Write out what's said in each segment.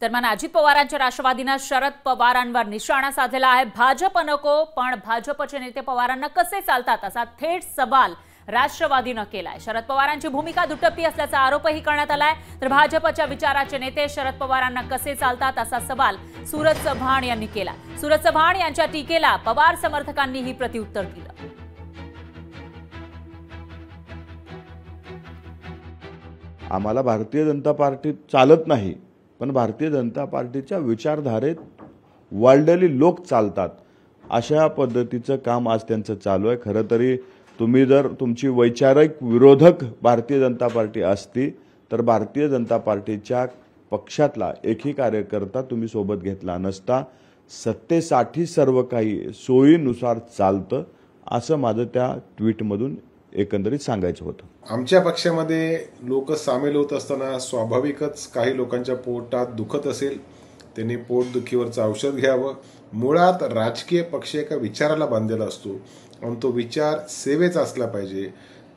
दरम्यान अजित पवारांच्या राष्ट्रवादीने शरद पवारांवर निशाणा साधलेला आहे। भाजप नको, पण भाजपचे नेते पवारांना कसे चालतात असा थेट सवाल राष्ट्रवादीने केलाय। शरद पवारांची भूमिका दुटप्पी असल्याचा आरोपही करण्यात आलाय। तर भाजपच्या विचाराचे नेते शरद पवारांना कसे चालतात असा सवाल सूरज चव्हाण यांनी केला। सूरज चव्हाण यांच्या टीकेला पवार समर्थकांनीही प्रत्युत्तर दिलं। आम्हाला भारतीय जनता पार्टी चालत नाही, पण भारतीय जनता पार्टीच्या विचारधारेत वाढलेली लोक चालतात अशा पद्धतीचं काम आज त्यांचं चालू आहे। खरं तरी तुम्ही जर तुमची वैचारिक विरोधक भारतीय जनता पार्टी असती तर भारतीय जनता पार्टीच्या पक्षातला एकही कार्यकर्ता तुम्ही सोबत घेतला नसता। सत्तेसाठी सर्व काही सोयीनुसार चालतं असं माझं त्या ट्विटमधून एकंदरीत सांगायचं होतं। आमच्या पक्षामध्ये लोक सामील होत असताना स्वाभाविकच काही लोकांच्या पोटात दुखत असेल, त्यांनी पोटदुखीवरचं औषध घ्यावं। मुळात राजकीय पक्ष एका विचाराला बांधलेला असतो आणि तो विचार सेवेचा असला पाहिजे।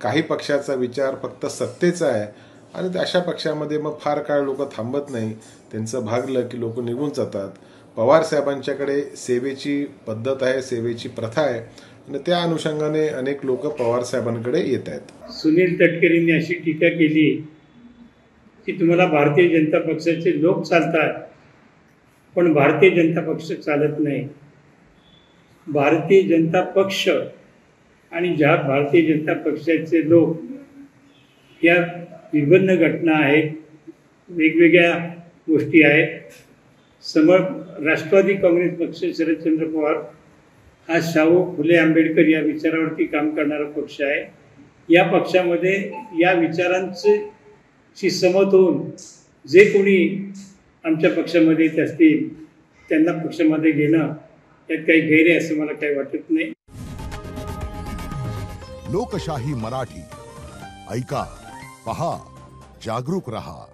काही पक्षाचा विचार फक्त सत्तेचा आहे आणि अशा पक्षामध्ये मग फार काळ लोक थांबत नाही, त्यांचं भागलं की लोक निघून जातात। पवार साहेबांच्याकडे सेवेची पद्धत आहे, सेवेची प्रथा आहे आणि त्या अनुषंगाने अनेक लोक पवार साहेबांकडे येत आहेत। सुनील तटकरेंनी अशी टीका केली की तुम्हाला भारतीय जनता पक्षाचे लोक चालतात, पण भारतीय जनता पक्ष चालत नाही। भारतीय जनता पक्ष आणि ज्या भारतीय जनता पक्षाचे लोक या विभिन्न घटना आहेत, वेगवेगळ्या गोष्टी आहेत। राष्ट्रवादी काँग्रेस पक्ष शरदचंद्र पवार हा शाहू फुले आंबेडकर या विचारावरती काम करणारा पक्ष आहे। या पक्षामध्ये या विचारांची सहमत होऊन जे कोणी आमच्या पक्षामध्ये येत असतील त्यांना पक्षामध्ये घेणं यात काही गैर आहे असं मला काही वाटत नाही। लोकशाही मराठी ऐका, पहा, जागरूक रहा।